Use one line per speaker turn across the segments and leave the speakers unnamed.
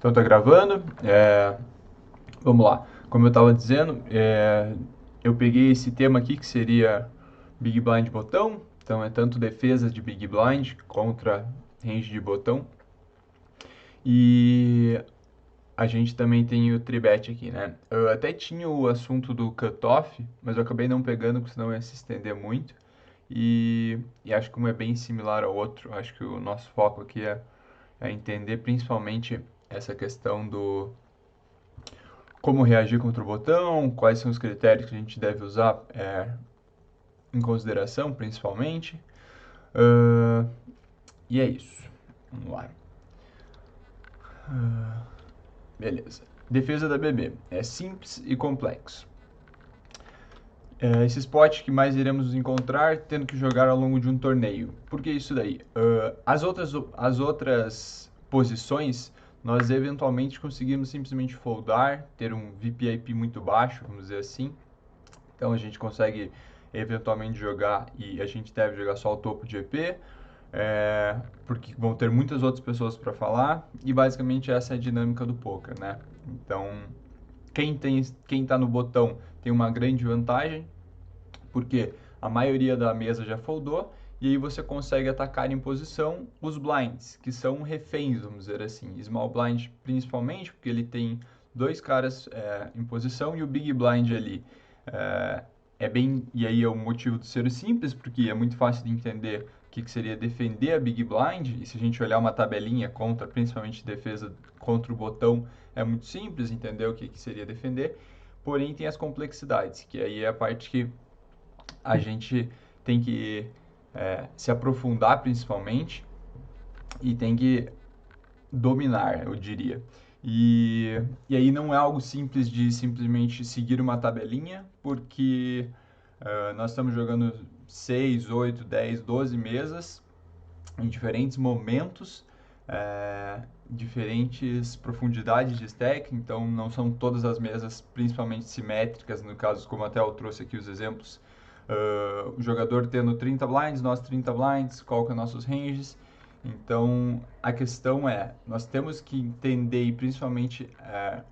Então tá gravando. Vamos lá. Como eu estava dizendo, eu peguei esse tema aqui que seria Big Blind botão. Então é tanto defesa de Big Blind contra range de botão. E a gente também tem o tribet aqui, né? Eu até tinha o assunto do cutoff, mas eu acabei não pegando, porque senão ia se estender muito. E acho que um é bem similar ao outro. Acho que o nosso foco aqui é entender principalmente essa questão do como reagir contra o botão, quais são os critérios que a gente deve usar em consideração, principalmente. Uh, e é isso. Vamos lá. Beleza. Defesa da BB. É simples e complexo. Esse spot que mais iremos encontrar tendo que jogar ao longo de um torneio. Por que isso daí? As outras posições, nós eventualmente conseguimos simplesmente foldar, ter um VPIP muito baixo, vamos dizer assim. Então a gente consegue eventualmente jogar, e a gente deve jogar só o topo de EP, porque vão ter muitas outras pessoas para falar, e basicamente essa é a dinâmica do poker, né? Então, quem tá no botão tem uma grande vantagem, porque a maioria da mesa já foldou, e aí você consegue atacar em posição os blinds, que são reféns, vamos dizer assim. Small blind principalmente, porque ele tem dois caras em posição e o big blind ali. E aí é o motivo de ser simples, porque é muito fácil de entender o que seria defender a big blind, e se a gente olhar uma tabelinha contra, principalmente defesa contra o botão, é muito simples entender o que seria defender, porém tem as complexidades, que aí é a parte que a gente tem que se aprofundar principalmente e tem que dominar, eu diria. E aí não é algo simples de simplesmente seguir uma tabelinha, porque nós estamos jogando 6, 8, 10, 12 mesas em diferentes momentos, diferentes profundidades de stack, então não são todas as mesas principalmente simétricas, no caso, como até eu trouxe aqui os exemplos, o jogador tendo 30 blinds, nós 30 blinds, qual que é nossos ranges. Então, a questão é, nós temos que entender e principalmente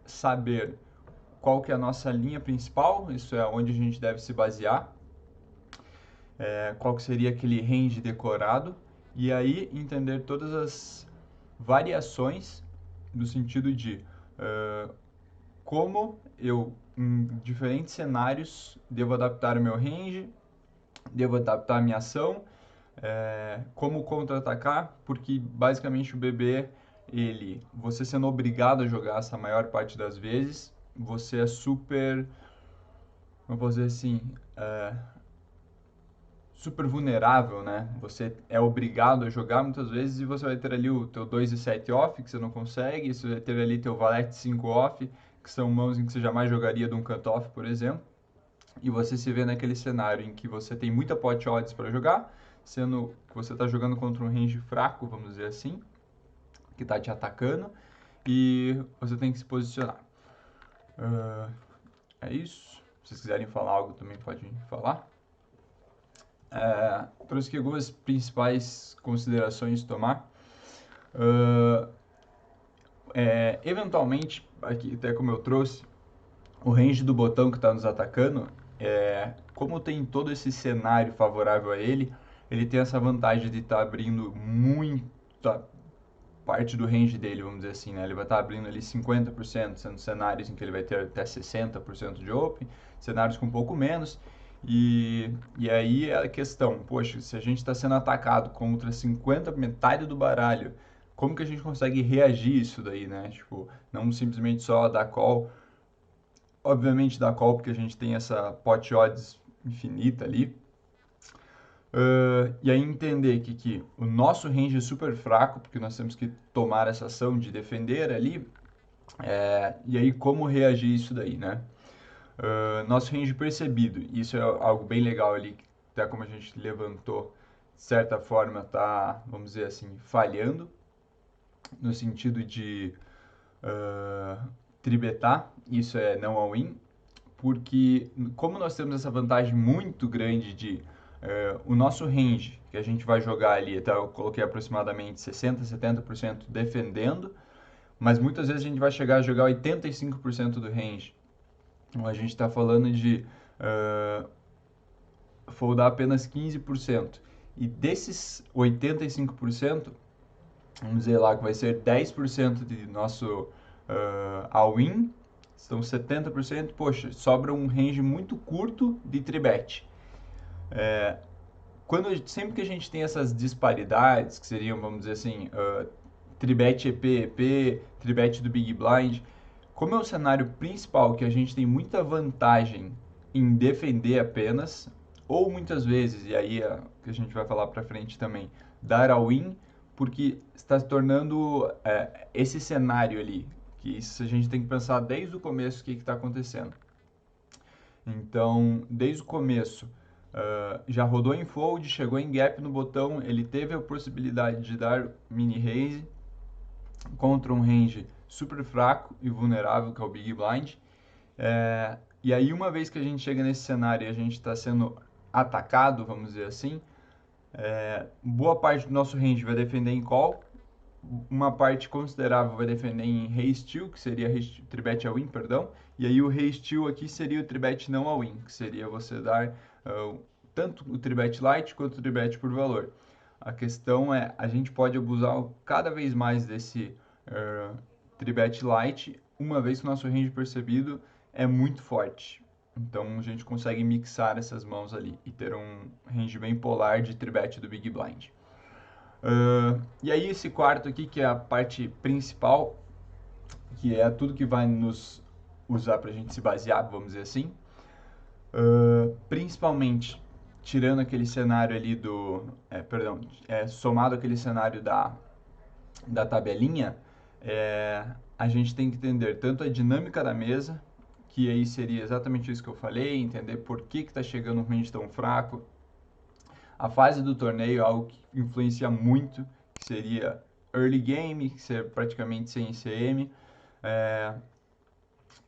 saber qual que é a nossa linha principal, isso é onde a gente deve se basear, qual que seria aquele range decorado, e aí entender todas as variações no sentido de como eu, em diferentes cenários, devo adaptar o meu range, devo adaptar a minha ação, como contra-atacar, porque basicamente o BB, você sendo obrigado a jogar essa maior parte das vezes, você é super, como eu posso dizer assim, super vulnerável, né? Você é obrigado a jogar muitas vezes e você vai ter ali o teu 2 e 7 off, que você não consegue, você vai ter ali teu valete 5 off, que são mãos em que você jamais jogaria de um cut-off, por exemplo. E você se vê naquele cenário em que você tem muita pot odds para jogar, sendo que você está jogando contra um range fraco, vamos dizer assim, que está te atacando, e você tem que se posicionar. É isso. Se vocês quiserem falar algo também podem falar. Trouxe aqui algumas principais considerações a tomar. Eventualmente, aqui até como eu trouxe, o range do botão que está nos atacando, como tem todo esse cenário favorável a ele, ele tem essa vantagem de estar abrindo muita parte do range dele, vamos dizer assim, né? Ele vai estar abrindo ali 50%, sendo cenários em que ele vai ter até 60% de open, cenários com um pouco menos. E aí é a questão, poxa, se a gente está sendo atacado contra 50, metade do baralho, como que a gente consegue reagir isso daí, né? Tipo, não simplesmente só dar call, obviamente dar call porque a gente tem essa pot odds infinita ali, e aí entender que o nosso range é super fraco, porque nós temos que tomar essa ação de defender ali, e aí como reagir isso daí, né? Nosso range percebido, isso é algo bem legal ali, até como a gente levantou, de certa forma tá, vamos dizer assim, falhando, no sentido de tribetar, isso é não all-in, porque como nós temos essa vantagem muito grande de o nosso range que a gente vai jogar ali, então eu coloquei aproximadamente 60, 70% defendendo, mas muitas vezes a gente vai chegar a jogar 85% do range. Então a gente está falando de foldar apenas 15%. E desses 85%, vamos dizer lá que vai ser 10% de nosso all-in, são 70%, poxa, sobra um range muito curto de tribet. Sempre que a gente tem essas disparidades, que seriam, vamos dizer assim, tribet EP, tribet do Big Blind, como é o cenário principal que a gente tem muita vantagem em defender apenas, ou muitas vezes, e aí que a gente vai falar para frente também, dar all-in, porque está se tornando esse cenário ali, que isso a gente tem que pensar desde o começo o que está acontecendo. Então, desde o começo, já rodou em fold, chegou em gap no botão, ele teve a possibilidade de dar mini raise contra um range super fraco e vulnerável, que é o Big Blind. E aí, uma vez que a gente chega nesse cenário e a gente está sendo atacado, vamos dizer assim, boa parte do nosso range vai defender em call, uma parte considerável vai defender em raise steal, que seria tribet all-in, perdão, e aí o raise steal aqui seria o tribet não all-in, que seria você dar tanto o tribet light quanto o tribet por valor. A questão é, a gente pode abusar cada vez mais desse tribet light, uma vez que o nosso range percebido é muito forte. Então a gente consegue mixar essas mãos ali e ter um range bem polar de tribet do Big Blind. E aí esse quarto aqui, que é a parte principal, que é tudo que vai nos usar para a gente se basear, vamos dizer assim. Principalmente tirando aquele cenário ali do... somado aquele cenário da tabelinha, a gente tem que entender tanto a dinâmica da mesa, que aí seria exatamente isso que eu falei, entender por que está chegando um range tão fraco. A fase do torneio é algo que influencia muito, que seria early game, que seria praticamente sem ICM,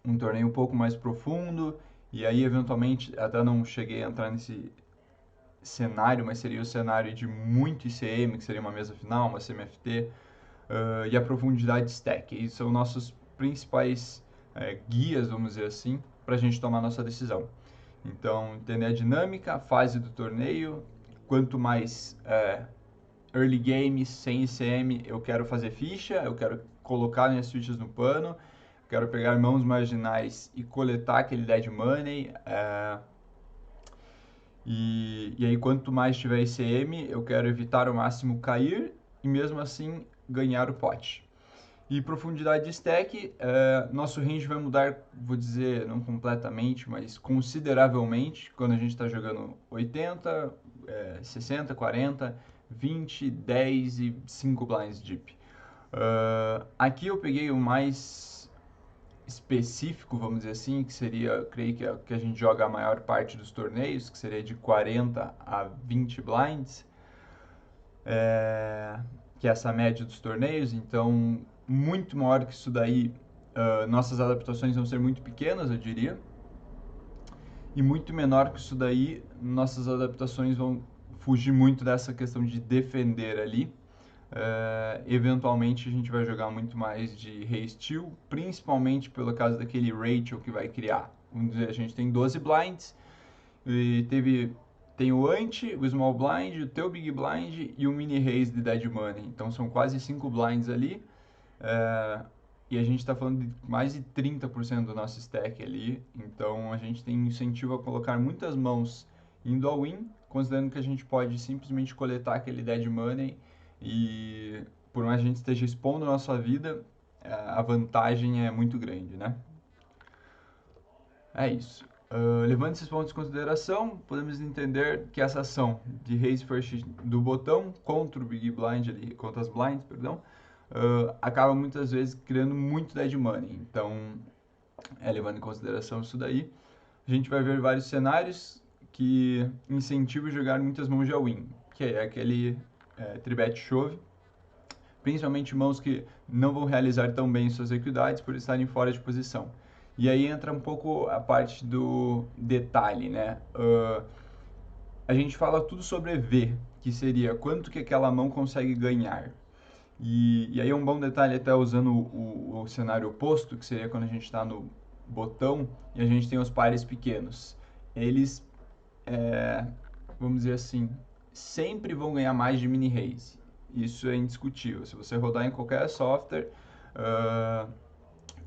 um torneio um pouco mais profundo, e aí eventualmente, até não cheguei a entrar nesse cenário, mas seria o cenário de muito ICM, que seria uma mesa final, uma CMFT, e a profundidade de stack. E são nossos principais guias, vamos dizer assim, para a gente tomar nossa decisão. Então, entender a dinâmica, a fase do torneio, quanto mais early game, sem ICM, eu quero fazer ficha, eu quero colocar minhas fichas no pano, quero pegar mãos marginais e coletar aquele dead money, e aí quanto mais tiver ICM, eu quero evitar ao máximo cair e mesmo assim ganhar o pote. E profundidade de stack, nosso range vai mudar, vou dizer, não completamente, mas consideravelmente, quando a gente está jogando 80, 60, 40, 20, 10 e 5 blinds deep. Aqui eu peguei o mais específico, vamos dizer assim, que seria, eu creio que a gente joga a maior parte dos torneios, que seria de 40 a 20 blinds, que é essa média dos torneios, então muito maior que isso daí, nossas adaptações vão ser muito pequenas, eu diria, e muito menor que isso daí, nossas adaptações vão fugir muito dessa questão de defender ali. Eventualmente a gente vai jogar muito mais de raise steal, principalmente pelo caso daquele ratio que vai criar. Vamos dizer, a gente tem 12 blinds e tem o ante, o small blind, o teu big blind e o mini raise de dead money. Então são quase 5 blinds ali. E a gente está falando de mais de 30% do nosso stack ali. Então a gente tem incentivo a colocar muitas mãos indo ao win, considerando que a gente pode simplesmente coletar aquele dead money e por mais que a gente esteja expondo a nossa vida, a vantagem é muito grande, né? É isso. Levando esses pontos em consideração, podemos entender que essa ação de raise first do botão contra o big blind ali, contra as blinds, perdão, acaba muitas vezes criando muito dead money. Então, levando em consideração isso daí, a gente vai ver vários cenários que incentivam jogar muitas mãos de all-in, que é aquele tribet chove, principalmente mãos que não vão realizar tão bem suas equidades por estarem fora de posição. E aí entra um pouco a parte do detalhe, né? A gente fala tudo sobre EV, que seria quanto que aquela mão consegue ganhar. E aí um bom detalhe até usando o cenário oposto, que seria quando a gente está no botão e a gente tem os pares pequenos. Eles, é, vamos dizer assim, sempre vão ganhar mais de mini raise. Isso é indiscutível. Se você rodar em qualquer software,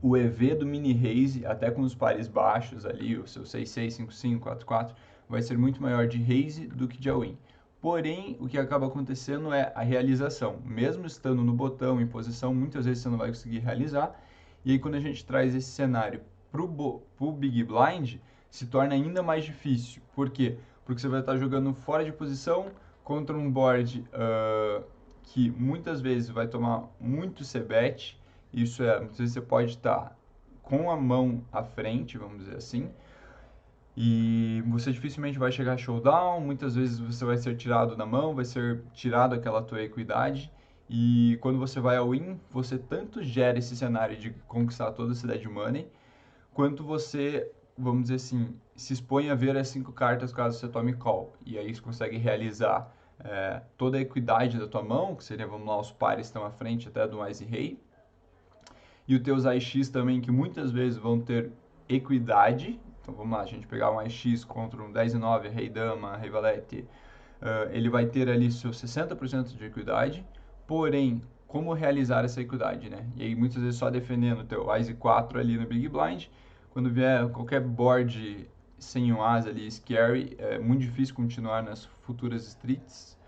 o EV do mini raise, até com os pares baixos ali, o seu 6-6, 5-5, 4-4, vai ser muito maior de raise do que de all-in. Porém, o que acaba acontecendo é a realização. Mesmo estando no botão, em posição, muitas vezes você não vai conseguir realizar. E aí, quando a gente traz esse cenário para o Big Blind, se torna ainda mais difícil. Por quê? Porque você vai estar jogando fora de posição contra um board que muitas vezes vai tomar muito c-bet. Isso é, muitas vezes você pode estar com a mão à frente, vamos dizer assim, e você dificilmente vai chegar a showdown, muitas vezes você vai ser tirado da mão, vai ser tirado aquela tua equidade, e quando você vai ao win, você tanto gera esse cenário de conquistar toda essa dead money, quanto você, vamos dizer assim, se expõe a ver as 5 cartas caso você tome call, e aí você consegue realizar toda a equidade da tua mão, que seria, vamos lá, os pares estão à frente até do mais e rei, e os teus AX também, que muitas vezes vão ter equidade. Então vamos lá, a gente pegar um AX contra um 10 e 9, Rei Dama, Rei Valete, ele vai ter ali seus 60% de equidade, porém, como realizar essa equidade, né? E aí muitas vezes só defendendo o teu Ás 4 ali no Big Blind, quando vier qualquer board sem um As ali, scary, é muito difícil continuar nas futuras streets.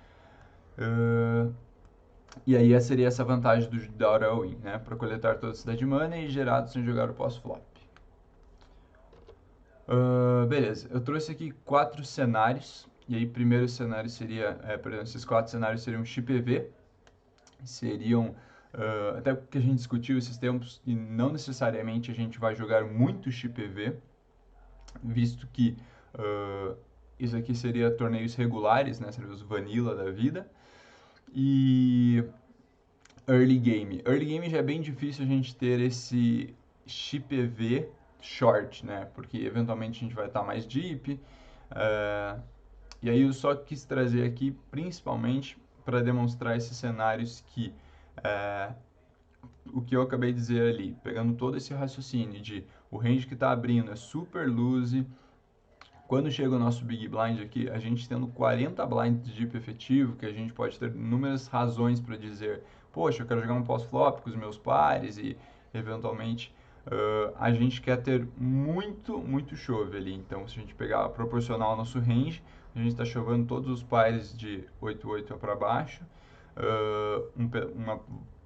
E aí seria essa vantagem da hora all-in, né? Para coletar toda a cidade money e gerado sem jogar o pós-flop. Beleza, eu trouxe aqui 4 cenários. E aí, primeiro cenário seria, perdão, esses 4 cenários seriam chip EV, seriam, até porque a gente discutiu esses tempos, e não necessariamente a gente vai jogar muito chip EV, visto que isso aqui seria torneios regulares, né? Seria os vanilla da vida. E early game. Early game já é bem difícil a gente ter esse chip EV short, né? Porque eventualmente a gente vai estar mais deep. E aí eu só quis trazer aqui principalmente para demonstrar esses cenários que o que eu acabei de dizer ali, pegando todo esse raciocínio de o range que está abrindo é super loose. Quando chega o nosso Big Blind aqui, a gente tendo 40 blinds de deep efetivo, que a gente pode ter inúmeras razões para dizer, poxa, eu quero jogar um pós-flop com os meus pares e eventualmente a gente quer ter muito chove ali. Então, se a gente pegar proporcional ao nosso range, a gente está chovendo todos os pares de 8-8 para baixo, uma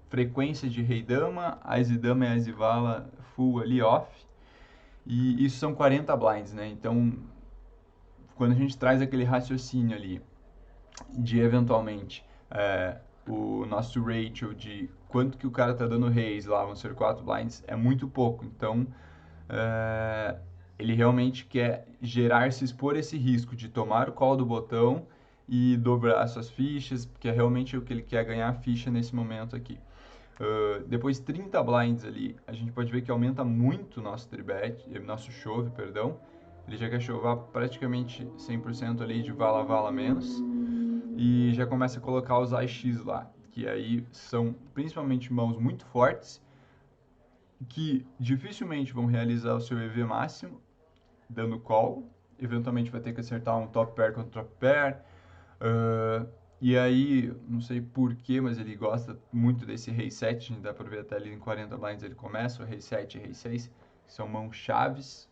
frequência de rei-dama, as e dama e as e vala full ali off, e isso são 40 blinds, né? Então, quando a gente traz aquele raciocínio ali de eventualmente o nosso ratio de quanto que o cara tá dando raise lá, vão ser 4 blinds, é muito pouco. Então, ele realmente quer se expor esse risco de tomar o call do botão e dobrar suas fichas, porque é realmente o que ele quer ganhar ficha nesse momento aqui. Depois 30 blinds ali, a gente pode ver que aumenta muito nosso nosso chove, perdão. Ele já quer chovar praticamente 100% ali de vala menos. E já começa a colocar os AX lá, que aí são principalmente mãos muito fortes, que dificilmente vão realizar o seu EV máximo, dando call. Eventualmente vai ter que acertar um top pair contra top pair. E aí, não sei porquê, mas ele gosta muito desse rei 7, dá pra ver até ali em 40 blinds ele começa, o rei 7 e rei 6, que são mãos chaves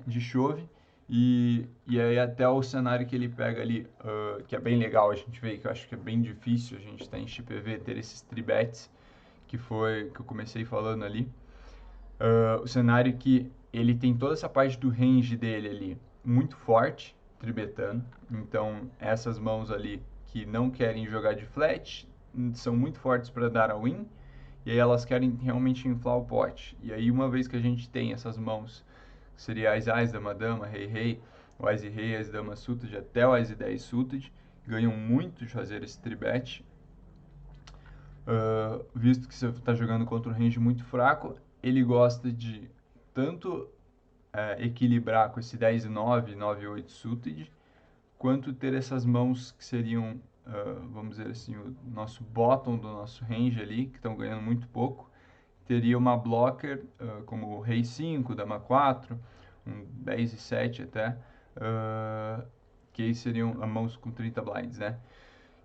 de chove. E aí até o cenário que ele pega ali, que é bem legal a gente vê, que eu acho que é bem difícil a gente estar em chip EV ter esses tribets, que foi que eu comecei falando ali. O cenário que ele tem toda essa parte do range dele ali muito forte, tribetando. Então, essas mãos ali que não querem jogar de flat são muito fortes para dar a win. E aí elas querem realmente inflar o pote. E aí, uma vez que a gente tem essas mãos, que seria as dama, dama, rei, rei, o as e rei, as dama suited, até o as e 10 suited, ganham muito de fazer esse tribet. Visto que você está jogando contra um range muito fraco, ele gosta de tanto equilibrar com esse 10 e 9, 9 e 8 suited, quanto ter essas mãos que seriam vamos dizer assim, o nosso bottom do nosso range ali, que estão ganhando muito pouco, teria uma blocker como Rei 5, Dama 4, um 10 e 7 até, que aí seriam a mãos com 30 blinds, né?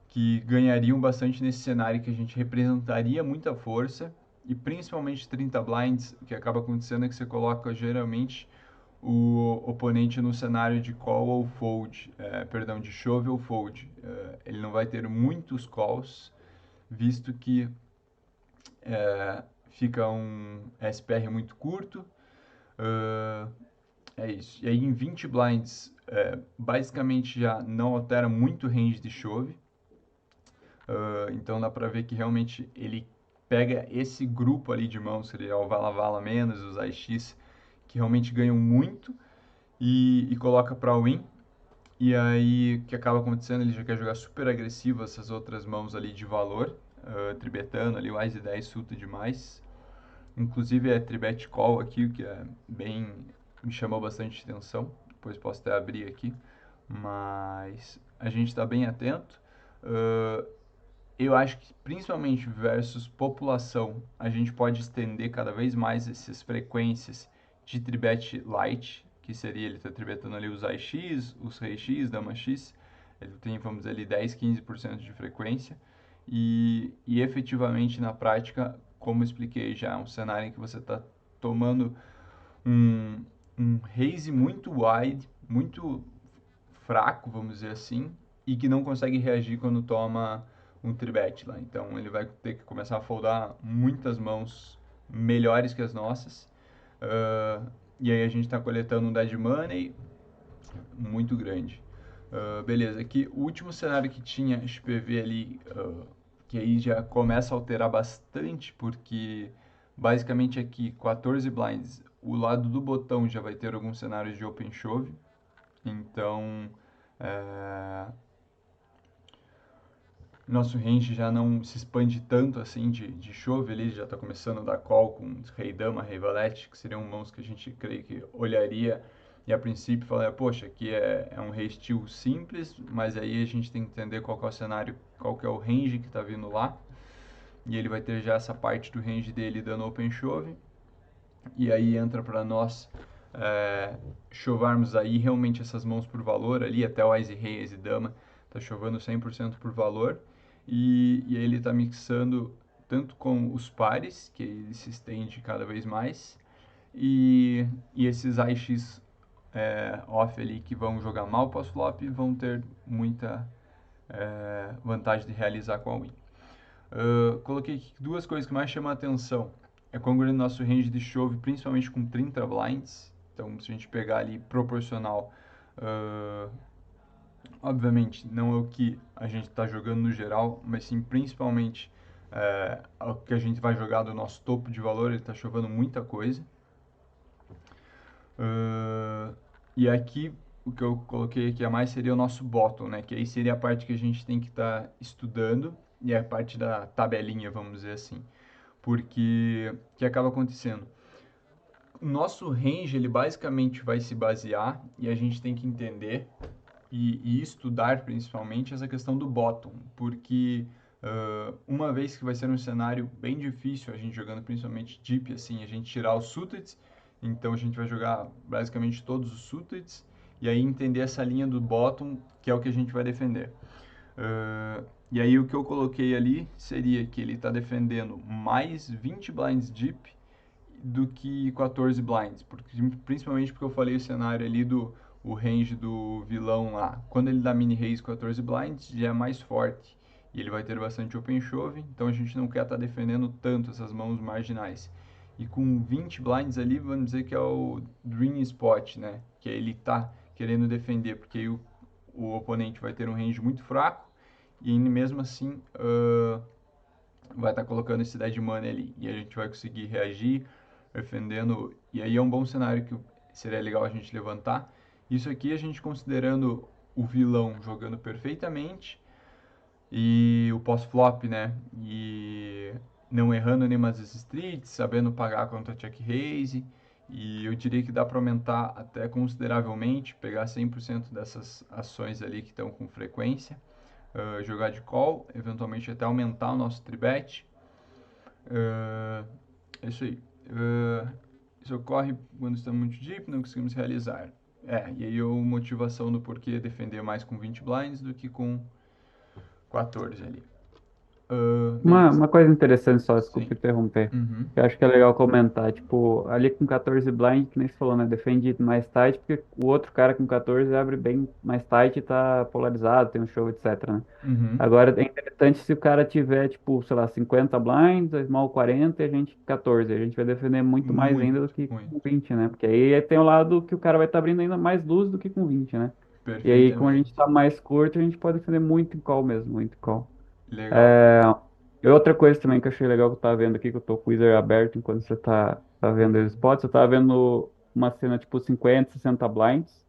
Que ganhariam bastante nesse cenário que a gente representaria muita força e principalmente 30 blinds, o que acaba acontecendo é que você coloca geralmente o oponente no cenário de call ou fold, perdão, de shove ou fold. Ele não vai ter muitos calls, visto que fica um SPR muito curto. É isso. E aí em 20 blinds, basicamente já não altera muito o range de shove. Então dá pra ver que realmente ele pega esse grupo ali de mãos, seria o Vala Vala menos, os AX, que realmente ganham muito, e coloca pra win. E aí o que acaba acontecendo, ele já quer jogar super agressivo essas outras mãos ali de valor, tribetando ali, mais de 10 suta demais. Inclusive é tribet call aqui, o que é bem, me chamou bastante atenção. Depois posso até abrir aqui, mas a gente está bem atento. Eu acho que principalmente versus população, a gente pode estender cada vez mais essas frequências de tribet light, que seria ele tá tribetando ali os AX, os Rei X, Dama X, ele tem, vamos dizer ali, 10, 15% de frequência, e efetivamente na prática, como expliquei já, é um cenário em que você está tomando um, um raise muito wide, muito fraco, vamos dizer assim, e que não consegue reagir quando toma um tribet lá. Então ele vai ter que começar a foldar muitas mãos melhores que as nossas. E aí a gente está coletando um dead money muito grande. Beleza, aqui o último cenário que tinha XPV ali, que aí já começa a alterar bastante, porque basicamente aqui 14 blinds, o lado do botão já vai ter alguns cenários de open shove, então nosso range já não se expande tanto assim de chove ali, já está começando a dar call com rei dama, rei valete, que seriam mãos que a gente creio que olharia e a princípio falaria, poxa, aqui é um rei steel simples, mas aí a gente tem que entender qual que é o cenário, qual que é o range que está vindo lá, e ele vai ter já essa parte do range dele dando open shove, e aí entra para nós chovarmos aí realmente essas mãos por valor ali, até o Ice Rei, Ice Dama, tá chovendo 100% por valor, e aí ele está mixando tanto com os pares, que ele se estende cada vez mais, e esses AX off ali que vão jogar mal pós-flop vão ter muita vantagem de realizar com a win. Coloquei aqui duas coisas que mais chamam a atenção. É congruente no nosso range de shove, principalmente com 30 blinds. Então, se a gente pegar ali proporcional, obviamente não é o que a gente está jogando no geral, mas sim principalmente o que a gente vai jogar do nosso topo de valor, ele está chovendo muita coisa. E aqui o que eu coloquei aqui a mais seria o nosso bottom, né? Que aí seria a parte que a gente tem que estar estudando e é a parte da tabelinha, vamos dizer assim. Porque o que acaba acontecendo? O nosso range ele basicamente vai se basear e a gente tem que entender e estudar principalmente essa questão do bottom, porque uma vez que vai ser um cenário bem difícil a gente jogando principalmente deep, assim, a gente tirar os suited, então a gente vai jogar basicamente todos os suited e aí entender essa linha do bottom, que é o que a gente vai defender. E aí o que eu coloquei ali seria que ele está defendendo mais 20 blinds deep do que 14 blinds, principalmente porque eu falei o cenário ali do o range do vilão lá. Quando ele dá mini raise 14 blinds, já é mais forte e ele vai ter bastante open shove, então a gente não quer estar defendendo tanto essas mãos marginais. E com 20 blinds ali, vamos dizer que é o Dream Spot, né? Que ele tá querendo defender, porque aí o oponente vai ter um range muito fraco e mesmo assim vai estar colocando esse dead money ali e a gente vai conseguir reagir defendendo, e aí é um bom cenário que seria legal a gente levantar. Isso aqui a gente considerando o vilão jogando perfeitamente e o pós-flop, né? E não errando nenhuma das streets, sabendo pagar contra check raise. E eu diria que dá para aumentar até consideravelmente, pegar 100% dessas ações ali que estão com frequência. jogar de call, eventualmente até aumentar o nosso tribet. É isso aí. Isso ocorre quando estamos muito deep, não conseguimos realizar. E aí a motivação do porquê defender mais com 20 blinds do que com 14 ali. Beleza.
Uma coisa interessante só,
Sim.
desculpa interromper.
Uhum.
Eu acho que é legal comentar, tipo, ali com 14 blind, que nem você falou, né? Defende mais tight, porque o outro cara com 14 abre bem mais tight e tá polarizado, tem um show, etc, né?
Uhum.
Agora é interessante se o cara tiver, tipo, sei lá, 50 blinds, a small 40 e a gente 14. A gente vai defender muito mais ainda do
Muito,
que
muito.
com 20, né? Porque aí tem o lado que o cara vai estar abrindo ainda mais luz do que com 20, né? E aí, como a gente
Perfeitamente.
tá mais curto, a gente pode defender muito em call mesmo, muito em call.
Legal.
É, e outra coisa também que eu achei legal que eu tava vendo aqui, que eu tô com o Wizard aberto enquanto você tá vendo os spots, eu tava vendo uma cena tipo 50, 60 blinds.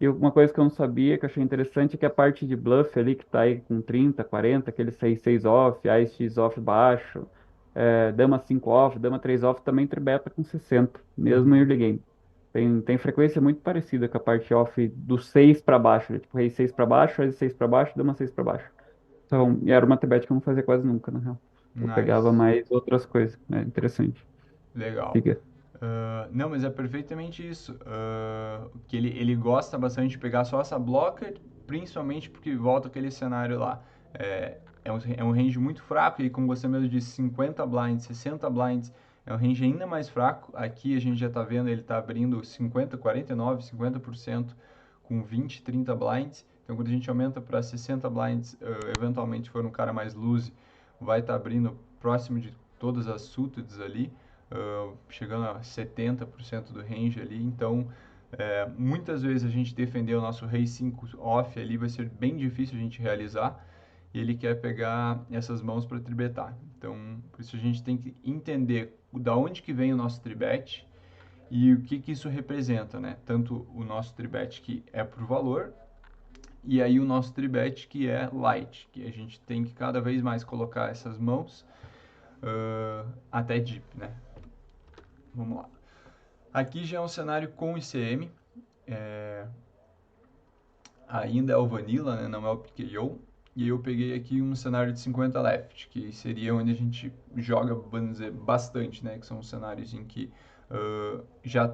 E uma coisa que eu não sabia, que eu achei interessante, é que a parte de bluff ali, que tá aí com 30, 40, aquele 6 off, X off baixo, dama 5 off, dama 3 off, também tribeta com 60, mesmo em
Uhum.
early game. Tem frequência muito parecida com a parte off do 6 para baixo, né? Tipo rei 6 para baixo, rei 6 para baixo, dama 6 para baixo. Então, e era uma tebete que eu não fazia quase nunca, na real. Eu pegava
Nice.
mais outras coisas, né? Interessante.
Legal.
Siga.
Não, mas é perfeitamente isso. Que ele gosta bastante de pegar só essa blocker, principalmente porque volta aquele cenário lá. É um range muito fraco, e como você mesmo disse, 50 blinds, 60 blinds, é um range ainda mais fraco. Aqui a gente já está vendo, ele está abrindo 50, 49, 50% com 20, 30 blinds. Então quando a gente aumenta para 60 blinds, eventualmente for um cara mais loose, vai estar abrindo próximo de todas as suited ali, chegando a 70% do range ali. Então, muitas vezes a gente defender o nosso rei 5 off ali vai ser bem difícil a gente realizar. E ele quer pegar essas mãos para tribetar. Então, por isso a gente tem que entender da onde que vem o nosso tribet e o que que isso representa, né? Tanto o nosso tribet que é por valor, e aí o nosso tribet que é light, que a gente tem que cada vez mais colocar essas mãos até deep, né? Vamos lá. Aqui já é um cenário com ICM, é, ainda é o Vanilla, né, não é o PKO. E aí eu peguei aqui um cenário de 50 left, que seria onde a gente joga, vamos dizer, bastante, né? Que são cenários em que já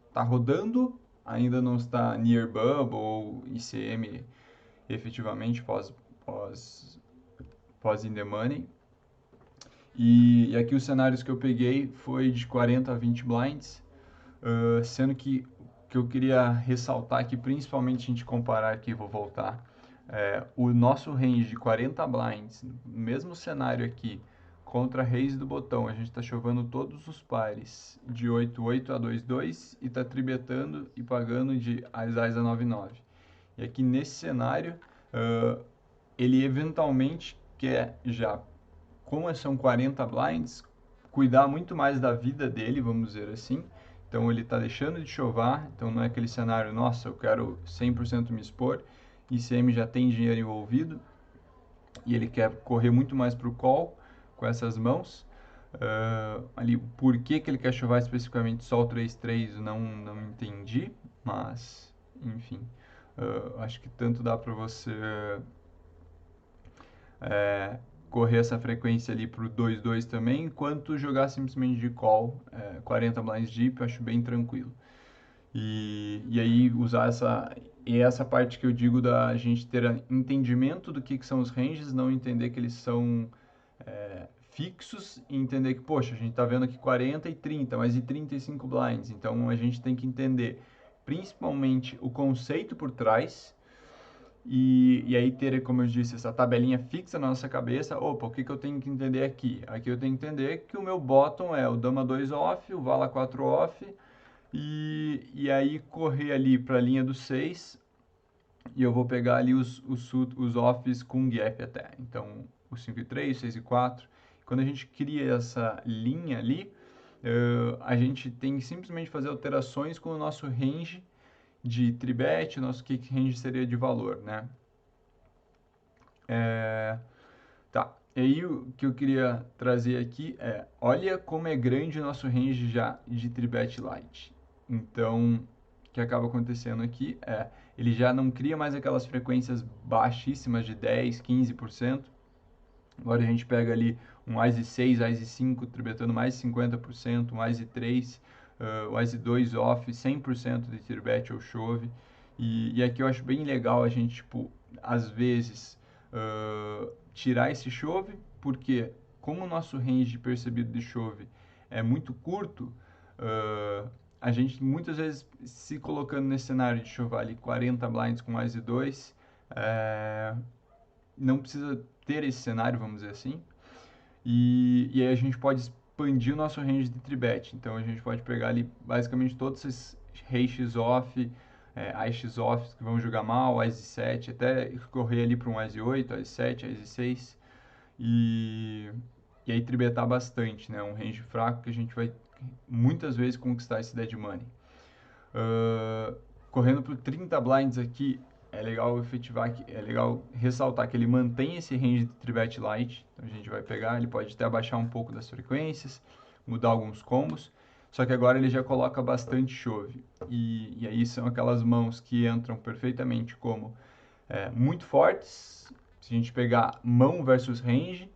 está rodando, ainda não está near bubble ou ICM efetivamente pós, pós in the money. E aqui os cenários que eu peguei foi de 40 a 20 blinds, sendo que eu queria ressaltar aqui, principalmente a gente comparar aqui, vou voltar, o nosso range de 40 blinds, mesmo cenário aqui, contra reis do botão, a gente está chovendo todos os pares de 8-8 a 2-2 e está tribetando e pagando de Ás a 9-9. E aqui nesse cenário, ele eventualmente quer já, como são 40 blinds, cuidar muito mais da vida dele, vamos dizer assim. Então ele está deixando de chovar, então não é aquele cenário, nossa, eu quero 100% me expor, ICM já tem dinheiro envolvido e ele quer correr muito mais para o call com essas mãos. Ali, por que, que ele quer chovar especificamente só o 3-3, não entendi, mas enfim, acho que tanto dá para você é, correr essa frequência ali para o 2-2 também, quanto jogar simplesmente de call, 40 blinds deep, eu acho bem tranquilo. E aí usar essa parte que eu digo da gente ter entendimento do que são os ranges, não entender que eles são fixos e entender que, poxa, a gente está vendo aqui 40 e 30, mas e 35 blinds? Então a gente tem que entender principalmente o conceito por trás e aí ter, como eu disse, essa tabelinha fixa na nossa cabeça. Opa, o que, que eu tenho que entender aqui? Aqui eu tenho que entender que o meu bottom é o dama 2 off, o vala 4 off, e aí correr ali para a linha do 6 e eu vou pegar ali os offs com gap até. Então, o 5 e 3, 6 e 4. Quando a gente cria essa linha ali, a gente tem que simplesmente fazer alterações com o nosso range de tribet, nosso kick range seria de valor, né? Tá. E aí o que eu queria trazer aqui é, olha como é grande o nosso range já de tribet light. Então, que acaba acontecendo aqui ele já não cria mais aquelas frequências baixíssimas de 10, 15%. Agora a gente pega ali um ICE 6, ICE 5 tribetando mais de 50%, um ICE 3, o ICE 2 off, 100% de tribet ou chove. E aqui eu acho bem legal a gente, tipo, às vezes, tirar esse chove, porque como o nosso range percebido de chove é muito curto, a gente muitas vezes se colocando nesse cenário de chover ali 40 blinds com ICE 2, não precisa ter esse cenário, vamos dizer assim. E aí a gente pode expandir o nosso range de tribet. Então a gente pode pegar ali basicamente todos esses rei X-off, X-off que vão jogar mal, ICE 7, até correr ali para um ICE 8, ICE 7, ICE 6. E aí tribetar bastante, né? Um range fraco que a gente vai muitas vezes conquistar esse dead money. Correndo para 30 blinds aqui, é legal efetivar, é legal ressaltar que ele mantém esse range de tribet light. Então a gente vai pegar, ele pode até abaixar um pouco das frequências, mudar alguns combos. Só que agora ele já coloca bastante chove. E aí são aquelas mãos que entram perfeitamente como muito fortes, se a gente pegar mão versus range,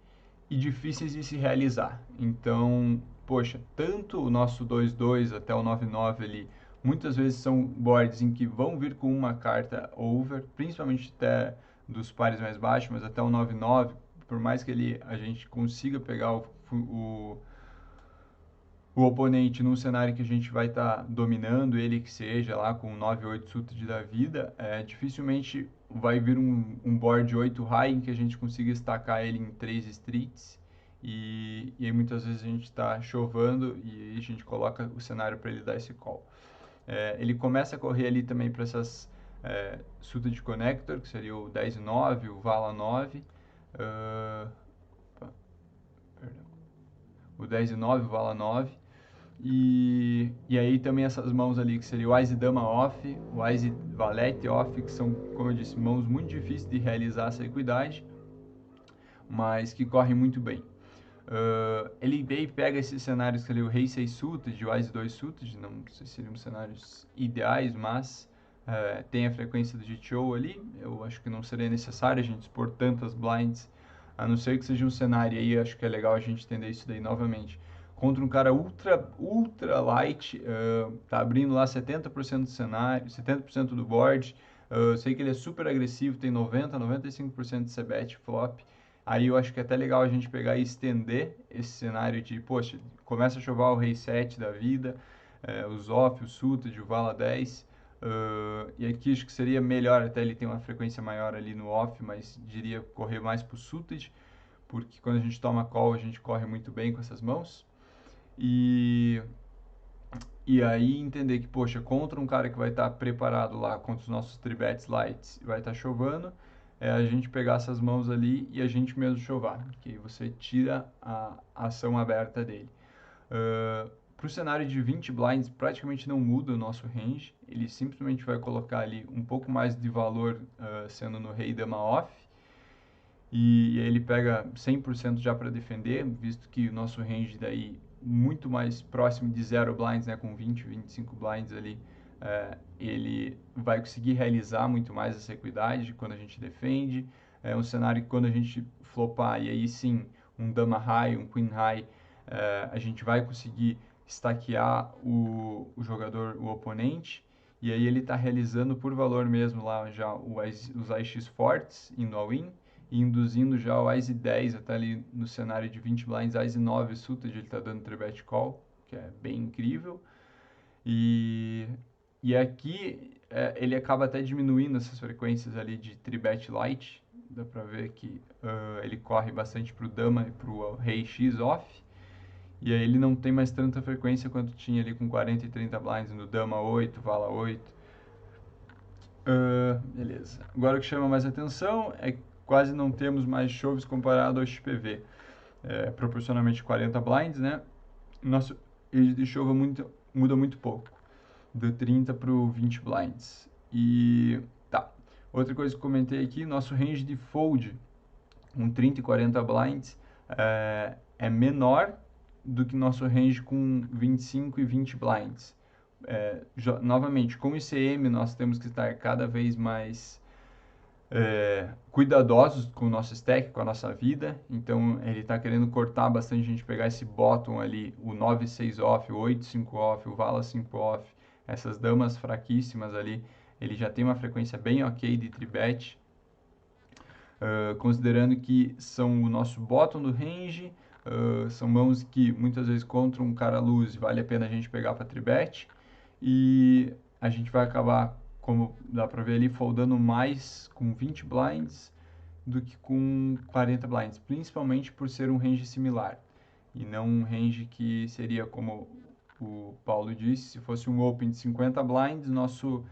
e difíceis de se realizar. Então, poxa, tanto o nosso 2-2 até o 9-9 ali, muitas vezes são boards em que vão vir com uma carta over, principalmente até dos pares mais baixos, mas até o 9-9, por mais que a gente consiga pegar o oponente num cenário que a gente vai estar dominando ele, que seja lá com 9-8 suited da vida, dificilmente vai vir um board 8 high em que a gente consiga estacar ele em 3 streets e aí muitas vezes a gente está chovando e aí a gente coloca o cenário para ele dar esse call. Ele começa a correr ali também para essas suited connector, que seria o 10-9, o Vala 9, o 10-9, o Vala 9. E aí também essas mãos ali, que seria o Ice Dama off, o Ice Valete off, que são, como eu disse, mãos muito difíceis de realizar essa equidade, mas que correm muito bem. Ele bem pega esses cenários que ali, o Rei 6 suited, o Ice 2 suited, não sei se seriam cenários ideais, mas tem a frequência do GTO ali, eu acho que não seria necessário a gente expor tantas blinds, a não ser que seja um cenário aí, acho que é legal a gente entender isso daí novamente, contra um cara ultra light, tá abrindo lá 70% do cenário, 70% do board, eu sei que ele é super agressivo, tem 95% de c-bet flop, aí eu acho que é até legal a gente pegar e estender esse cenário de, poxa, começa a chover o rei 7 da vida, os off, o suited, o vala 10, e aqui acho que seria melhor, até ele tem uma frequência maior ali no off, mas diria correr mais pro suited, porque quando a gente toma call a gente corre muito bem com essas mãos. E aí entender que, poxa, contra um cara que vai estar preparado lá contra os nossos tribets lights e vai estar chovando, a gente pegar essas mãos ali e a gente mesmo chovar, que aí você tira a ação aberta dele. Para o cenário de 20 blinds, praticamente não muda o nosso range, ele simplesmente vai colocar ali um pouco mais de valor sendo no rei dama off, e ele pega 100% já para defender, visto que o nosso range daí muito mais próximo de 0 blinds, né, com 20, 25 blinds ali, ele vai conseguir realizar muito mais essa equidade quando a gente defende. É um cenário que quando a gente flopar, e aí sim, um dama high, um queen high, a gente vai conseguir estaquear o jogador, o oponente, e aí ele está realizando por valor mesmo lá já os AX fortes, indo all in, e induzindo já o ICE 10 até ali no cenário de 20 blinds, ICE 9 suited, ele está dando 3-bet call, que é bem incrível. E aqui ele acaba até diminuindo essas frequências ali de 3-bet light, dá pra ver que ele corre bastante pro dama e pro rei X off, e aí ele não tem mais tanta frequência quanto tinha ali com 40 e 30 blinds no dama 8, vala 8. Beleza. Agora o que chama mais atenção é que quase não temos mais choves comparado ao XPV. Proporcionalmente 40 blinds, né? Nosso range de chove muda muito pouco, do 30 para o 20 blinds. E tá. Outra coisa que eu comentei aqui, nosso range de fold com 30 e 40 blinds é menor do que nosso range com 25 e 20 blinds. Novamente, com o ICM nós temos que estar cada vez mais cuidadosos com o nosso stack, com a nossa vida. Então ele está querendo cortar bastante a gente pegar esse bottom ali, o 9-6 off, o 8-5 off, o vala 5 off, essas damas fraquíssimas ali. Ele já tem uma frequência bem ok de tribet, considerando que são o nosso bottom do range, são mãos que muitas vezes contra um cara loose vale a pena a gente pegar para tribet, e a gente vai acabar, como dá para ver ali, foldando mais com 20 blinds do que com 40 blinds, principalmente por ser um range similar e não um range que seria, como o Paulo disse, se fosse um open de 50 blinds, nosso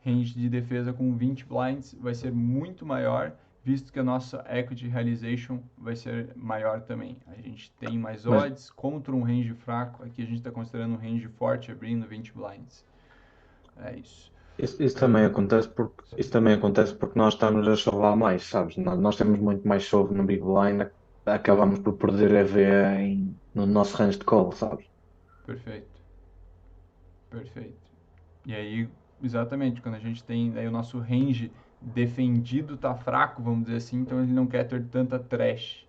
range de defesa com 20 blinds vai ser muito maior, visto que a nossa equity realization vai ser maior também. A gente tem mais
Mas
odds contra um range fraco, aqui a gente está considerando um range forte abrindo 20 blinds. É isso.
isso também acontece porque nós estamos a chovar mais, sabes? Nós temos muito mais chove no Big Blind, acabamos por perder EV no nosso range de call, sabes?
Perfeito, perfeito. E aí, exatamente, quando a gente tem aí o nosso range defendido tá fraco, vamos dizer assim, então ele não quer ter tanta trash.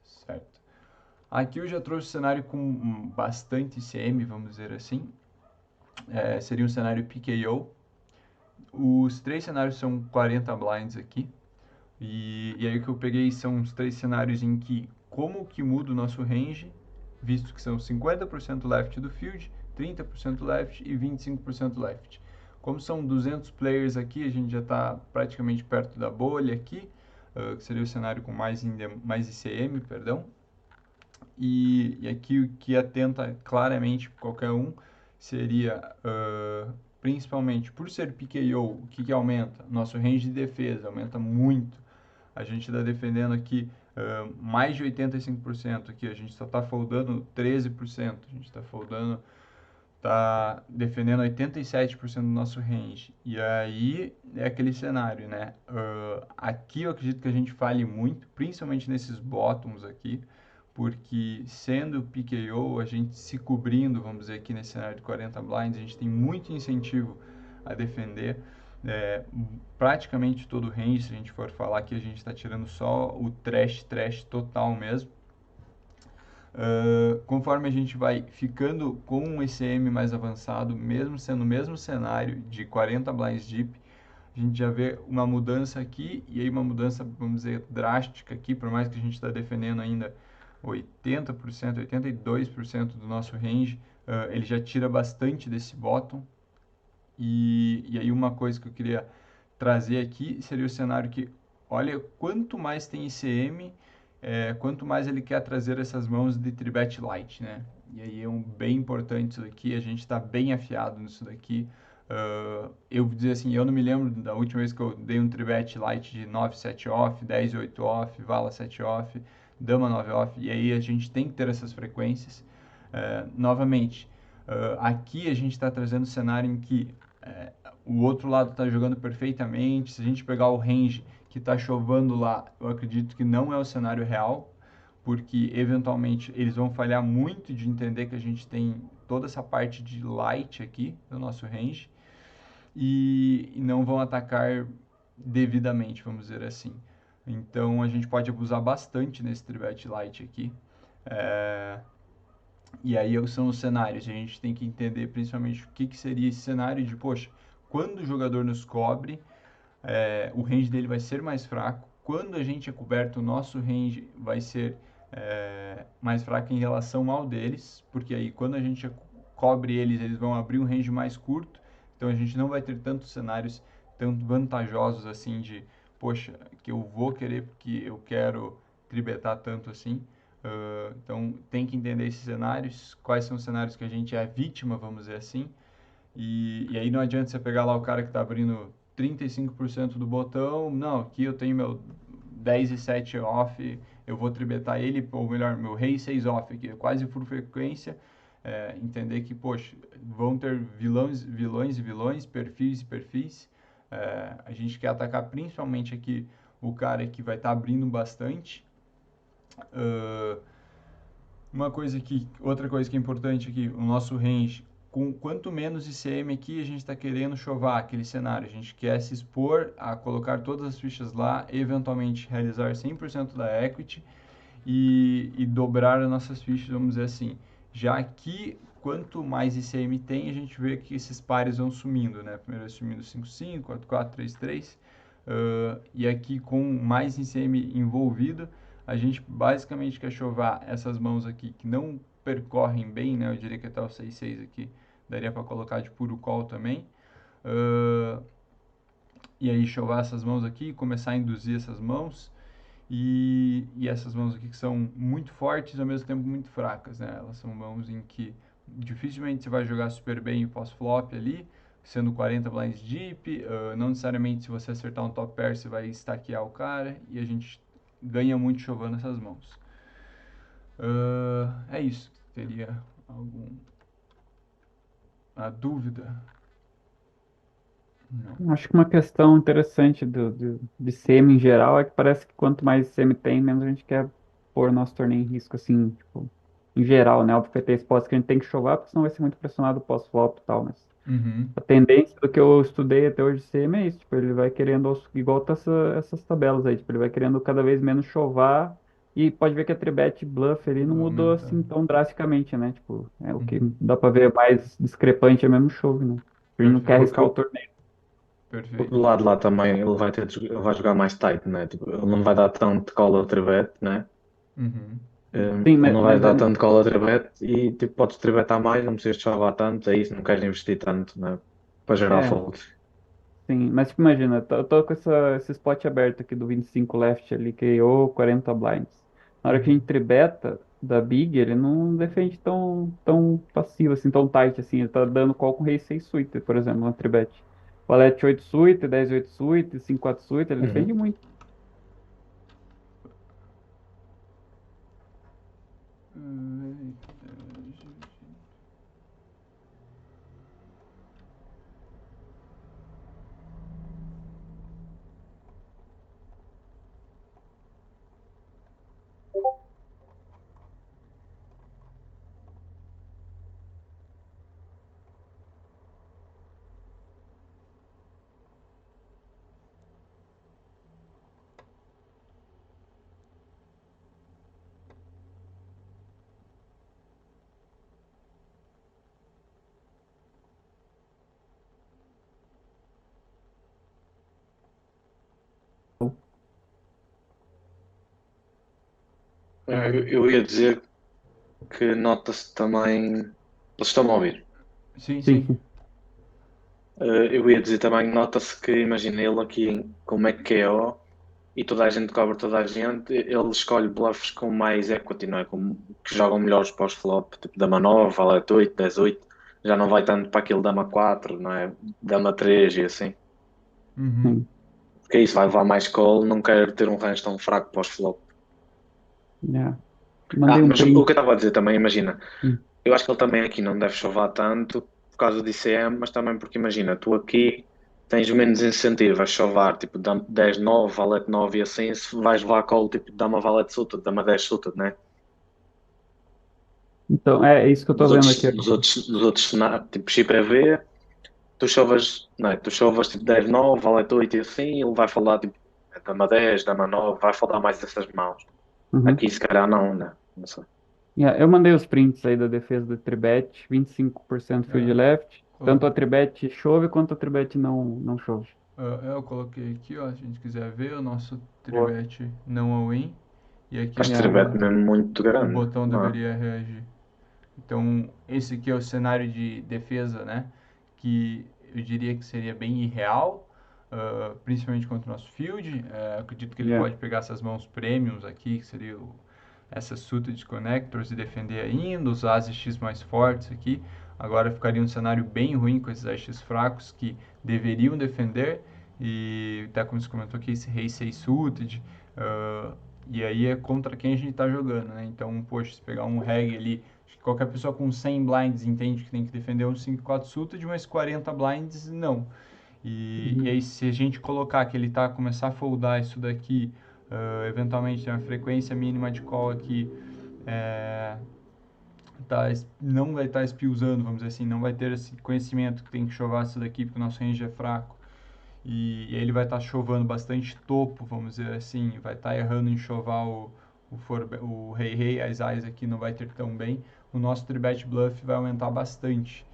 Certo. Aqui eu já trouxe um cenário com bastante CM, vamos dizer assim. Seria um cenário PKO. Os três cenários são 40 blinds aqui. E aí o que eu peguei são os três cenários em que como que muda o nosso range, visto que são 50% left do field, 30% left e 25% left. Como são 200 players aqui, a gente já está praticamente perto da bolha aqui, que seria o cenário com mais ICM, perdão. E aqui o que atenta claramente qualquer um seria, principalmente por ser PKO, o que aumenta? Nosso range de defesa aumenta muito. A gente está defendendo aqui mais de 85%, aqui a gente só está foldando 13%, a gente está defendendo 87% do nosso range. E aí é aquele cenário, né? Aqui eu acredito que a gente fale muito, principalmente nesses bottoms aqui, porque sendo PKO, a gente se cobrindo, vamos dizer aqui nesse cenário de 40 blinds, a gente tem muito incentivo a defender. Praticamente todo o range, se a gente for falar aqui, a gente está tirando só o trash total mesmo. Conforme a gente vai ficando com um ECM mais avançado, mesmo sendo o mesmo cenário de 40 blinds deep, a gente já vê uma mudança aqui, e aí uma mudança, vamos dizer, drástica aqui, por mais que a gente está defendendo ainda 80%, 82% do nosso range, ele já tira bastante desse bottom. E aí uma coisa que eu queria trazer aqui seria o cenário que, olha, quanto mais tem ICM, quanto mais ele quer trazer essas mãos de tribet light, né? E aí é bem importante isso daqui, a gente está bem afiado nisso daqui. Eu vou dizer assim, eu não me lembro da última vez que eu dei um tribet light de 9-7 off, 10-8 off, vala 7 off, dama 9 off, e aí a gente tem que ter essas frequências. Novamente, aqui a gente está trazendo um cenário em que o outro lado está jogando perfeitamente. Se a gente pegar o range que está chovando lá, eu acredito que não é o cenário real, porque eventualmente eles vão falhar muito de entender que a gente tem toda essa parte de light aqui no nosso range e não vão atacar devidamente, vamos dizer assim. Então a gente pode abusar bastante nesse tribet light aqui. E aí são os cenários. A gente tem que entender principalmente o que seria esse cenário de, poxa, quando o jogador nos cobre, o range dele vai ser mais fraco. Quando a gente é coberto, o nosso range vai ser mais fraco em relação ao deles, porque aí quando a gente cobre eles, eles vão abrir um range mais curto. Então a gente não vai ter tantos cenários tão vantajosos assim de, poxa, que eu vou querer porque eu quero tribetar tanto assim. Então tem que entender esses cenários, quais são os cenários que a gente é vítima, vamos dizer assim. E aí não adianta você pegar lá o cara que está abrindo 35% do botão, não, aqui eu tenho meu 10 e 7 off, eu vou tribetar ele, ou melhor, meu rei 6 off aqui, quase por frequência. Entender que, poxa, vão ter vilões e vilões, perfis e perfis. A gente quer atacar principalmente aqui o cara que vai estar abrindo bastante. Outra coisa que é importante aqui, o nosso range, com quanto menos ICM aqui, a gente está querendo chovar aquele cenário. A gente quer se expor a colocar todas as fichas lá, eventualmente realizar 100% da equity e dobrar as nossas fichas, vamos dizer assim. Já aqui, quanto mais ICM tem, a gente vê que esses pares vão sumindo, né? Primeiro sumindo 5-5, 4-4, 3-3. E aqui com mais ICM envolvido, a gente basicamente quer chovar essas mãos aqui que não percorrem bem, né? Eu diria que até o 6-6 aqui daria para colocar de puro call também. E aí chovar essas mãos aqui, começar a induzir essas mãos. E essas mãos aqui que são muito fortes e ao mesmo tempo muito fracas, né? Elas são mãos em que dificilmente você vai jogar super bem pós-flop ali, sendo 40 blinds deep, não necessariamente se você acertar um top pair você vai stackear o cara, e a gente ganha muito chovando essas mãos. É isso. Teria alguma dúvida? Não.
Acho que uma questão interessante de CM em geral é que parece que quanto mais CM tem, menos a gente quer pôr nosso torneio em risco, assim, tipo, em geral, né? Óbvio que vai ter spots que a gente tem que chovar, porque senão vai ser muito pressionado pós-flop e tal, mas
Uhum.
a tendência do que eu estudei até hoje de CM é isso, tipo, ele vai querendo, igual tá essas tabelas aí, tipo, ele vai querendo cada vez menos chovar, e pode ver que a tribet bluff ali não
Vai
mudou assim
aumentando.
tão drasticamente, né? Tipo, o que
Uhum.
dá pra ver mais discrepante é mesmo chove, né? A gente não quer
Perfeito.
Porque
arriscar o torneio.
do
Perfeito.
lado de lá também ele vai ele vai jogar mais tight, né? Tipo, ele não vai dar tanto call a tribet, né?
Uhum.
Sim,
Ele
mas,
não vai
mas
dar tanto call a tribet e tipo, podes tribetar mais, não precisas chovar tanto, é isso, não queres investir tanto, né? Para gerar
é,
fold.
sim, mas tipo, imagina, eu tô com esse spot aberto aqui do 25 left ali, criou 40 blinds. Na hora que a
Uhum.
gente tribeta da Big, ele não defende tão passivo, assim, tão tight, assim. Ele tá dando call com rei 6 suíte, por exemplo, na tribet. Valete 8 suíte, 10 8 suíte, 5 4 suíte, ele defende
Uhum.
muito.
Eu ia dizer que nota-se também. Vocês estão a ouvir?
Sim,
Sim,
sim.
Eu ia dizer também, nota-se que, imagina ele aqui como é que é, ó, e toda a gente cobra toda a gente, ele escolhe bluffs com mais equity, não é? Que jogam melhores pós-flop, tipo Dama 9, Valete 8, 10 8, já não vai tanto para aquele Dama 4, não é? Dama 3 e assim.
Uhum.
sim.
Porque é isso, vai levar mais call, não quero ter um range tão fraco pós-flop.
Yeah. Mandei um
Mas o que eu
print.
estava a dizer também, imagina,
Sim.
eu acho que ele também aqui não deve chover tanto por causa do ICM, mas também porque imagina, tu aqui tens menos incentivo a chover, tipo dama 10, 9, valete 9 e assim, se vais levar call tipo dama valete suited, dama 10 suited, né?
Então, é isso que eu tô vendo aqui agora.
Nos outros cenários, tipo chip EV, tu chovas, não é? Tu chovas tipo 10, 9, valete 8 e assim, ele vai falar tipo dama 10, dama 9, vai falar mais dessas mãos.
Uhum.
Aqui se calhar não, né? Não sei.
Yeah, eu mandei os prints aí da defesa do Tribet, 25% field
É,
left. Tanto a
coloquei.
Tribet chove quanto a Tribet não chove.
Eu coloquei aqui, ó, se a gente quiser ver, o nosso
Boa.
trivete não all-in. E aqui
Mas
Yeah.
tribete mesmo muito
o
grande,
botão
não é?
deveria reagir. Então, esse aqui é o cenário de defesa, né? Que eu diria que seria bem irreal, principalmente contra o nosso field. Acredito que ele
Yeah.
pode pegar essas mãos premiums aqui, que seria essas suited connectors e defender ainda, os ases X mais fortes aqui. Agora ficaria um cenário bem ruim com esses AX fracos que deveriam defender. E até como você comentou aqui, esse rei 6 suited. E aí é contra quem a gente está jogando, né? Então, poxa, se pegar um reg ali, acho que qualquer pessoa com 100 blinds entende que tem que defender um 5-4 suited, mas 40 blinds não. E
Uhum.
aí, se a gente colocar que ele tá começar a foldar isso daqui, eventualmente tem uma frequência mínima de call aqui, é, não vai estar espiusando, vamos dizer assim, não vai ter esse conhecimento que tem que chovar isso daqui porque o nosso range é fraco. E aí ele vai estar chovando bastante topo, vamos dizer assim, vai estar errando em chovar o rei, as eyes aqui não vai ter tão bem. O nosso tribet bluff vai aumentar bastante.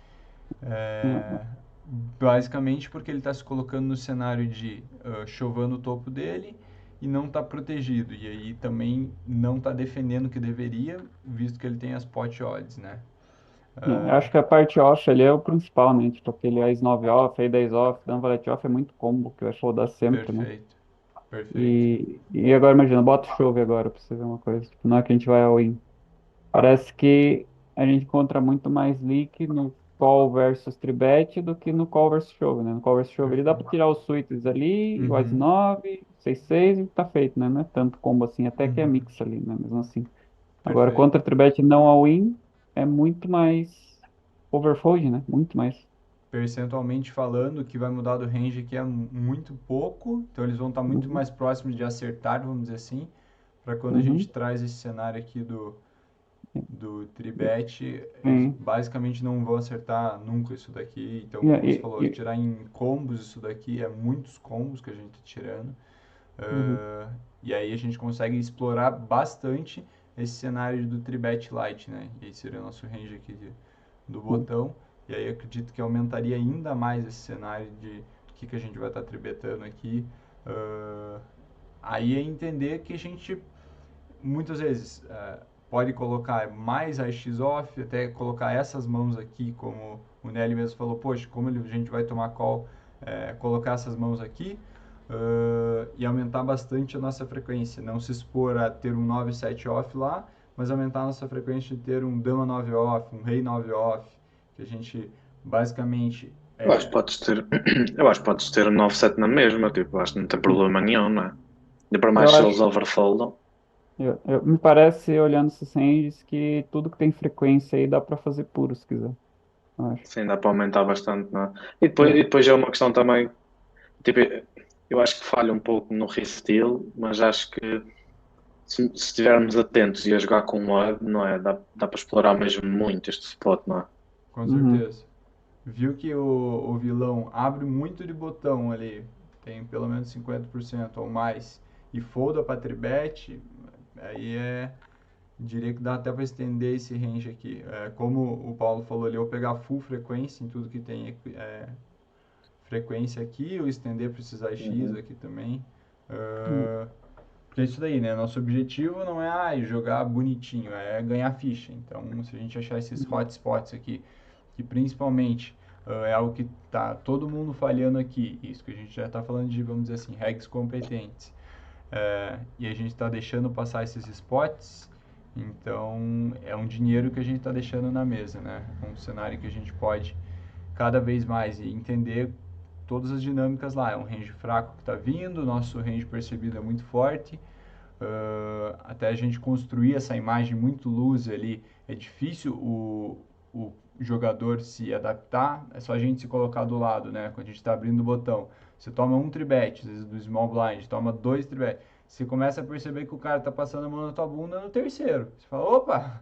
Hum,
É, basicamente porque ele está se colocando no cenário de chover no topo dele e não está protegido. E aí também não está defendendo o que deveria, visto que ele tem as pot odds, né?
eu acho que a parte off ali é o principal, né? Tipo, aquele Ás 9 off, aí 10 off, dando valete off é muito combo, que vai rodar sempre, né?
Perfeito, perfeito.
E agora imagina, bota o chove agora pra você ver uma coisa. Tipo, não é que a gente vai all in. Parece que a gente encontra muito mais leak no call versus tribet do que no call versus chove, né? No call versus chove ele dá pra
Perfeito.
tirar os suítes ali, o Ás
Uhum,
9, 6 e tá feito, né? Não é tanto combo assim, até que é
uhum,
mix ali, né? Mesmo assim. Agora,
perfeito.
contra tribet não all in, é muito mais overfold, né? Muito mais.
Percentualmente falando, o que vai mudar do range aqui é muito pouco, então eles vão estar muito
Uhum,
mais próximos de acertar, vamos dizer assim, para quando a gente
uhum,
traz esse cenário aqui do tribet, eles
sim.
basicamente não vão acertar nunca isso daqui. Então,
E,
como você
e,
falou,
e-
tirar em combos isso daqui é muitos combos que a gente está tirando.
uhum,
E aí a gente consegue explorar bastante esse cenário do tribet light, né? E esse seria o nosso range aqui do
uhum,
botão. E aí eu acredito que aumentaria ainda mais esse cenário de do que a gente vai estar tribetando aqui. Uh, aí é entender que a gente muitas vezes pode colocar mais a X off, até colocar essas mãos aqui, como o Nelly mesmo falou, poxa, como a gente vai tomar call, colocar essas mãos aqui e aumentar bastante a nossa frequência, não se expor a ter um 9-7 off lá, mas aumentar a nossa frequência de ter um dama 9 off, um rei 9 off, que a gente basicamente
Eu acho que podes ter, eu acho que podes ter um 9-7 na mesma, tipo, acho que não tem
sim.
problema nenhum, não é? E para mais
Eu
se eles
acho,
overfoldam,
me parece, olhando esses ranges, que tudo que tem frequência aí dá pra fazer puro, se quiser. Eu acho.
sim, dá para aumentar bastante, não é?
É.
E depois é uma questão também, tipo, eu acho que falha um pouco no resteal, mas acho que se estivermos atentos e a jogar com o web, não é? Dá para explorar mesmo muito este spot, não é?
com
Uhum.
certeza. Viu que o vilão abre muito de botão ali, tem pelo menos 50% ou mais, e folda para tribet, aí diria que dá até para estender esse range aqui. Como o Paulo falou ali, eu pegar full frequência em tudo que tem frequência aqui, ou estender para esses AX
Uhum.
aqui também.
Uhum.
Porque é isso daí, né? Nosso objetivo não é jogar bonitinho, é ganhar ficha. Então, se a gente achar esses hotspots aqui, que principalmente é algo que tá todo mundo falhando aqui, isso que a gente já está falando de, vamos dizer assim, regs competentes, e a gente está deixando passar esses spots, então é um dinheiro que a gente está deixando na mesa, né? Um cenário que a gente pode cada vez mais entender todas as dinâmicas lá. É um range fraco que está vindo, nosso range percebido é muito forte, até a gente construir essa imagem muito loose ali, é difícil o jogador se adaptar, é só a gente se colocar do lado, né? Quando a gente está abrindo o botão, você toma um tribet, às vezes do small blind, toma dois tribet, você começa a perceber que o cara tá passando a mão na tua bunda no terceiro. Você fala, opa,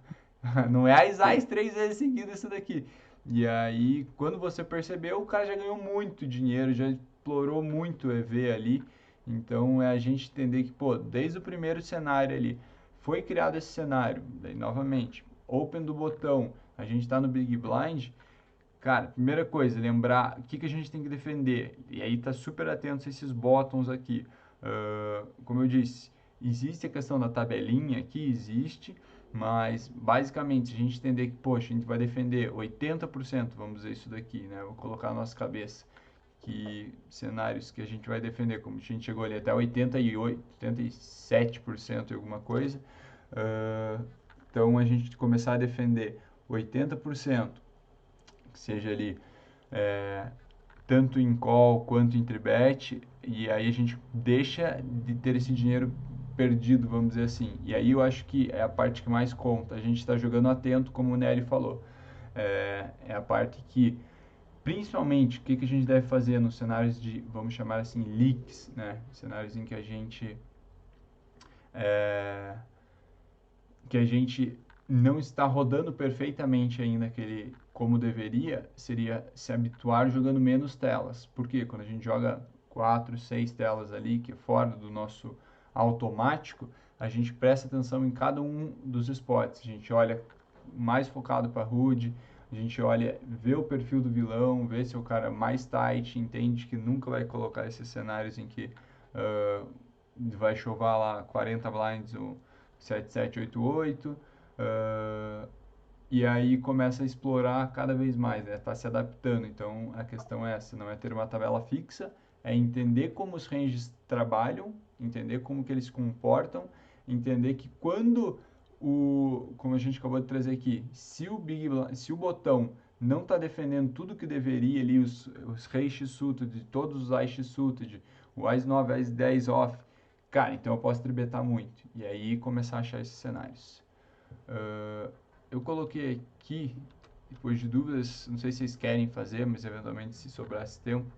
não é as
Sim.
AIS 3 vezes seguidas isso daqui. E aí, quando você percebeu, o cara já ganhou muito dinheiro, já explorou muito o EV ali. Então, é a gente entender que, pô, desde o primeiro cenário ali, foi criado esse cenário, daí novamente, open do botão, a gente está no Big Blind, cara, primeira coisa, lembrar o que a gente tem que defender. E aí tá super atento a esses bottoms aqui. Como eu disse, existe a questão da tabelinha aqui, existe, mas basicamente a gente entender que, poxa, a gente vai defender 80%, vamos dizer isso daqui, né? Vou colocar na nossa cabeça que cenários que a gente vai defender, como a gente chegou ali até 88, 87% e alguma coisa. Uh, então a gente começar a defender 80%, que seja ali é, tanto em call quanto em tribet, e aí a gente deixa de ter esse dinheiro perdido, vamos dizer assim. E aí eu acho que é a parte que mais conta. A gente está jogando atento, como o Nery falou. É a parte que principalmente, o que a gente deve fazer nos cenários de, vamos chamar assim, leaks, né? Cenários em é, que a gente não está rodando perfeitamente ainda aquele como deveria, seria se habituar jogando menos telas. Porque quando a gente joga 4, 6 telas ali, que é fora do nosso automático, a gente presta atenção em cada um dos spots. A gente olha mais focado para HUD, a gente olha, vê o perfil do vilão, vê se é o cara mais tight, entende que nunca vai colocar esses cenários em que vai chover lá 40 blinds ou 7788. E aí começa a explorar cada vez mais, né? Tá se adaptando. Então a questão é essa, não é ter uma tabela fixa, é entender como os ranges trabalham, entender como que eles se comportam, entender que quando como a gente acabou de trazer aqui, se o botão não está defendendo tudo que deveria ali, os reis X-suited, todos os Ais X-suited, o Ais 9, Ais 10 off, cara, então eu posso tribetar muito. E aí começar a achar esses cenários. Eu coloquei aqui, depois de dúvidas, não sei se vocês querem fazer, mas eventualmente se sobrasse tempo,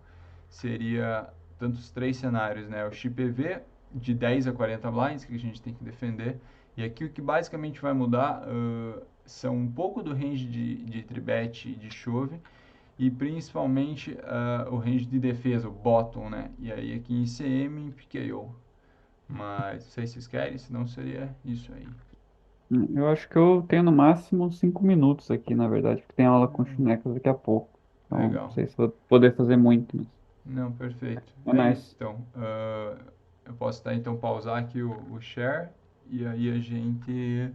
seria tanto os 3 cenários, né? O XPV de 10 a 40 blinds, que a gente tem que defender. E aqui o que basicamente vai mudar são um pouco do range de tribet e de chove, e principalmente o range de defesa, o bottom, né? E aí aqui em CM e PKO. Mas não sei se vocês querem, senão seria isso aí.
Eu acho que eu tenho no máximo 5 minutos aqui, na verdade, porque tem aula com chinecas daqui a pouco. Então, não
Legal.
sei se vou poder fazer muito, mas
Não, perfeito.
é
É isso,
nice.
então. Eu posso então pausar aqui o share e aí a gente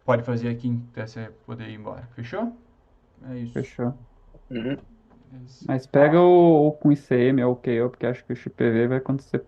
pode fazer aqui até você poder ir embora. Fechou? É isso.
Fechou.
Uhum.
Mas pega o com ICM ou o KO, porque acho que o XPV vai acontecer